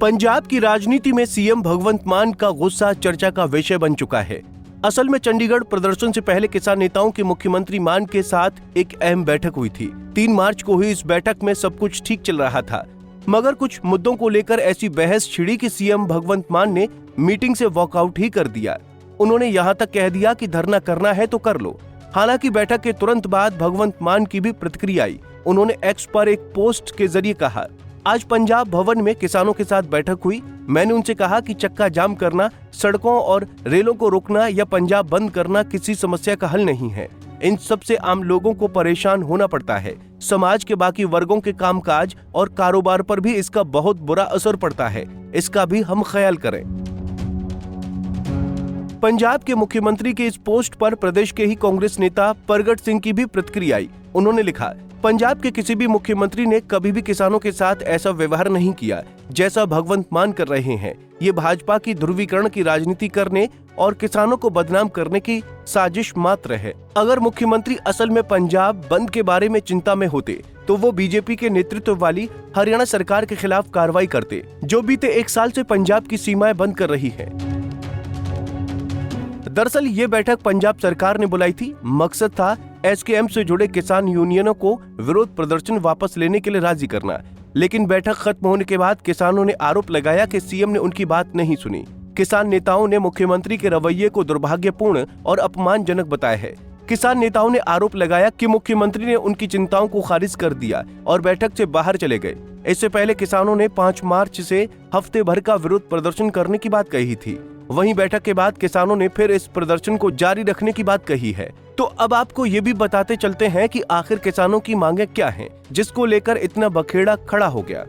पंजाब की राजनीति में सीएम भगवंत मान का गुस्सा चर्चा का विषय बन चुका है। असल में चंडीगढ़ प्रदर्शन से पहले किसान नेताओं की मुख्यमंत्री मान के साथ एक अहम बैठक हुई थी। 3 मार्च को हुई इस बैठक में सब कुछ ठीक चल रहा था, मगर कुछ मुद्दों को लेकर ऐसी बहस छिड़ी कि सीएम भगवंत मान ने मीटिंग से वॉकआउट ही कर दिया। उन्होंने यहाँ तक कह दिया कि धरना करना है तो कर लो। हालांकि बैठक के तुरंत बाद भगवंत मान की भी प्रतिक्रिया आई। उन्होंने एक्स पर एक पोस्ट के जरिए कहा, आज पंजाब भवन में किसानों के साथ बैठक हुई। मैंने उनसे कहा कि चक्का जाम करना, सड़कों और रेलों को रोकना या पंजाब बंद करना किसी समस्या का हल नहीं है। इन सब से आम लोगों को परेशान होना पड़ता है। समाज के बाकी वर्गों के कामकाज और कारोबार पर भी इसका बहुत बुरा असर पड़ता है। इसका भी हम ख्याल करें। पंजाब के मुख्यमंत्री के इस पोस्ट पर प्रदेश के ही कांग्रेस नेता परगट सिंह की भी प्रतिक्रिया आई। उन्होंने लिखा, पंजाब के किसी भी मुख्यमंत्री ने कभी भी किसानों के साथ ऐसा व्यवहार नहीं किया जैसा भगवंत मान कर रहे हैं। ये भाजपा की ध्रुवीकरण की राजनीति करने और किसानों को बदनाम करने की साजिश मात्र है। अगर मुख्यमंत्री असल में पंजाब बंद के बारे में चिंता में होते तो वो बीजेपी के नेतृत्व वाली हरियाणा सरकार के खिलाफ कार्रवाई करते, जो बीते 1 साल से पंजाब की सीमाएं बंद कर रही है। दरअसल ये बैठक पंजाब सरकार ने बुलाई थी। मकसद था एसकेएम से जुड़े किसान यूनियनों को विरोध प्रदर्शन वापस लेने के लिए राजी करना। लेकिन बैठक खत्म होने के बाद किसानों ने आरोप लगाया कि सीएम ने उनकी बात नहीं सुनी। किसान नेताओं ने मुख्यमंत्री के रवैये को दुर्भाग्यपूर्ण और अपमानजनक बताया है। किसान नेताओं ने आरोप लगाया कि मुख्यमंत्री ने उनकी चिंताओं को खारिज कर दिया और बैठक से बाहर चले गए। इससे पहले किसानों ने 5 मार्च से हफ्ते भर का विरोध प्रदर्शन करने की बात कही थी। वहीं बैठक के बाद किसानों ने फिर इस प्रदर्शन को जारी रखने की बात कही है। तो अब आपको ये भी बताते चलते हैं कि आखिर किसानों की मांगे क्या हैं, जिसको लेकर इतना बखेड़ा खड़ा हो गया।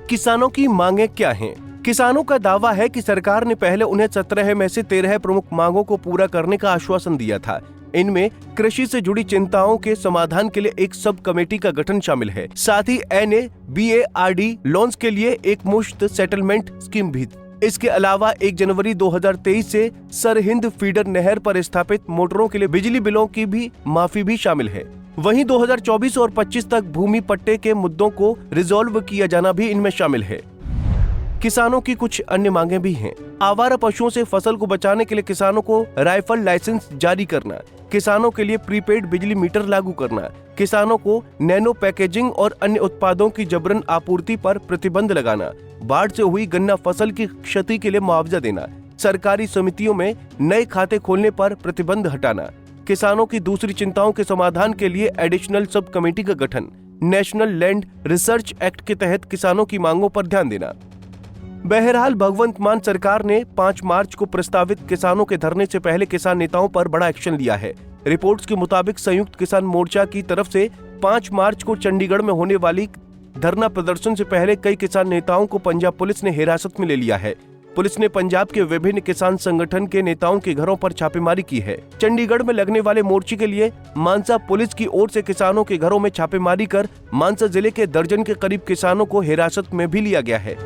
किसानों की मांगे क्या हैं? किसानों का दावा है कि सरकार ने पहले उन्हें 17 में से 13 प्रमुख मांगों को पूरा करने का आश्वासन दिया था। इनमें कृषि से जुड़ी चिंताओं के समाधान के लिए एक सब कमेटी का गठन शामिल है। साथ ही NABARD लोन्स के लिए एक मुश्त सेटलमेंट स्कीम भी। इसके अलावा 1 जनवरी 2023 से सरहिंद फीडर नहर पर स्थापित मोटरों के लिए बिजली बिलों की भी माफी भी शामिल है। वहीं 2024 और 25 तक भूमि पट्टे के मुद्दों को रिजॉल्व किया जाना भी इनमें शामिल है। किसानों की कुछ अन्य मांगे भी हैं। आवारा पशुओं से फसल को बचाने के लिए किसानों को राइफल लाइसेंस जारी करना, किसानों के लिए प्रीपेड बिजली मीटर लागू करना, किसानों को नैनो पैकेजिंग और अन्य उत्पादों की जबरन आपूर्ति पर प्रतिबंध लगाना, बाढ़ से हुई गन्ना फसल की क्षति के लिए मुआवजा देना, सरकारी समितियों में नए खाते खोलने पर प्रतिबंध हटाना, किसानों की दूसरी चिंताओं के समाधान के लिए एडिशनल सब कमेटी का गठन, नेशनल लैंड रिसर्च एक्ट के तहत किसानों की मांगों पर ध्यान देना। बहरहाल भगवंत मान सरकार ने 5 मार्च को प्रस्तावित किसानों के धरने से पहले किसान नेताओं पर बड़ा एक्शन लिया है। रिपोर्ट्स के मुताबिक संयुक्त किसान मोर्चा की तरफ से 5 मार्च को चंडीगढ़ में होने वाली धरना प्रदर्शन से पहले कई किसान नेताओं को पंजाब पुलिस ने हिरासत में ले लिया है। पुलिस ने पंजाब के विभिन्न किसान संगठन के नेताओं के घरों पर छापेमारी की है। चंडीगढ़ में लगने वाले मोर्चे के लिए मानसा पुलिस की ओर से किसानों के घरों में छापेमारी कर मानसा जिले के दर्जन के करीब किसानों को हिरासत में भी लिया गया है।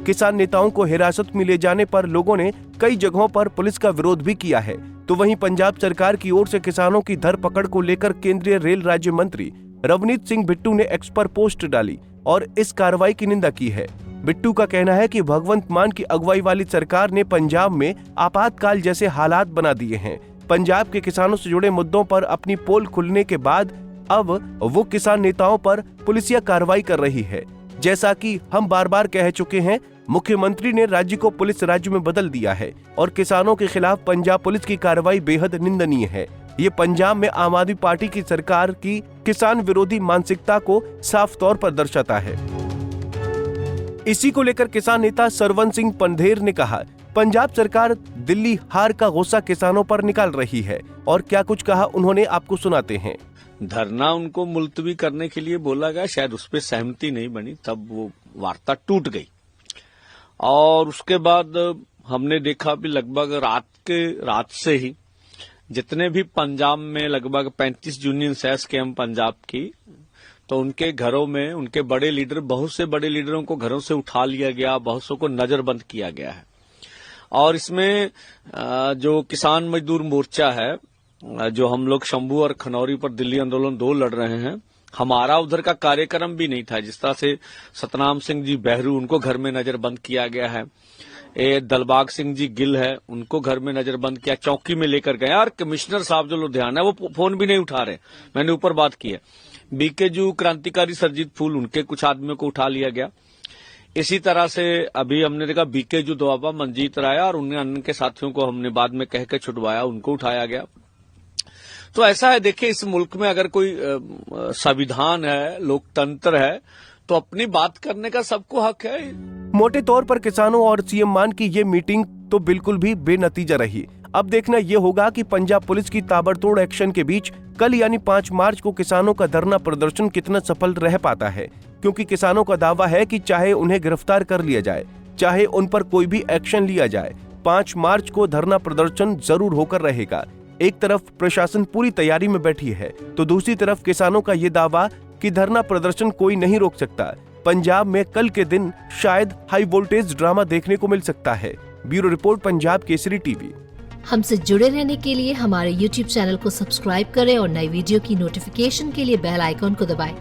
किसान नेताओं को हिरासत में ले जाने पर लोगों ने कई जगहों पर पुलिस का विरोध भी किया है। तो वहीं पंजाब सरकार की ओर से किसानों की धरपकड़ को लेकर केंद्रीय रेल राज्य मंत्री रवनीत सिंह बिट्टू ने एक्स पर पोस्ट डाली और इस कार्रवाई की निंदा की है। बिट्टू का कहना है कि भगवंत मान की अगुवाई वाली सरकार ने पंजाब में आपातकाल जैसे हालात बना दिए हैं। पंजाब के किसानों से जुड़े मुद्दों पर अपनी पोल खुलने के बाद अब वो किसान नेताओं पर पुलिसिया कार्रवाई कर रही है। जैसा कि हम बार बार कह चुके हैं, मुख्यमंत्री ने राज्य को पुलिस राज्य में बदल दिया है और किसानों के खिलाफ पंजाब पुलिस की कार्रवाई बेहद निंदनीय है। ये पंजाब में आम आदमी पार्टी की सरकार की किसान विरोधी मानसिकता को साफ तौर पर दर्शाता है। इसी को लेकर किसान नेता सरवन सिंह पंधेर ने कहा, पंजाब सरकार दिल्ली हार का गुस्सा किसानों पर निकाल रही है। और क्या कुछ कहा उन्होंने आपको सुनाते हैं। धरना उनको मुलतवी करने के लिए बोला गया, शायद उस पर सहमति नहीं बनी, तब वो वार्ता टूट गई। और उसके बाद हमने देखा भी लगभग रात से ही जितने भी पंजाब में लगभग 35 यूनियन एसकेएम पंजाब की, तो उनके घरों में उनके बड़े लीडर, बहुत से बड़े लीडरों को घरों से उठा लिया गया, बहुत सौ को नजरबंद किया गया है। और इसमें जो किसान मजदूर मोर्चा है, जो हम लोग शंभू और खनौरी पर दिल्ली आंदोलन 2 लड़ रहे हैं, हमारा उधर का कार्यक्रम भी नहीं था। जिस तरह से सतनाम सिंह जी बहरू, उनको घर में नजरबंद किया गया है। दलबाग सिंह जी गिल है, उनको घर में नजरबंद किया, चौकी में लेकर गए। और कमिश्नर साहब जो लुधियाना है वो फोन भी नहीं उठा रहे, मैंने ऊपर बात की है। बीकेजू क्रांतिकारी सरजीत फूल, उनके कुछ आदमियों को उठा लिया गया। इसी तरह से अभी हमने देखा बीकेजू दोआबा, मंजीत राय और उनके साथियों को हमने बाद में कह के छुड़वाया, उनको उठाया गया। तो ऐसा है, देखिए इस मुल्क में अगर कोई संविधान है, लोकतंत्र है, तो अपनी बात करने का सबको हक है। मोटे तौर पर किसानों और सीएम मान की ये मीटिंग तो बिल्कुल भी बेनतीजा रही। अब देखना ये होगा कि पंजाब पुलिस की ताबड़तोड़ एक्शन के बीच कल यानी 5 मार्च को किसानों का धरना प्रदर्शन कितना सफल रह पाता है, क्योंकि किसानों का दावा है कि चाहे उन्हें गिरफ्तार कर लिया जाए, चाहे उन पर कोई भी एक्शन लिया जाए, 5 मार्च को धरना प्रदर्शन जरूर होकर रहेगा। एक तरफ प्रशासन पूरी तैयारी में बैठी है, तो दूसरी तरफ किसानों का ये दावा कि धरना प्रदर्शन कोई नहीं रोक सकता। पंजाब में कल के दिन शायद हाई वोल्टेज ड्रामा देखने को मिल सकता है। Bureau report, Punjab Kesari TV. हमसे जुड़े रहने के लिए हमारे YouTube चैनल को सब्सक्राइब करें और नई वीडियो की नोटिफिकेशन के लिए बेल आइकॉन को दबाएं।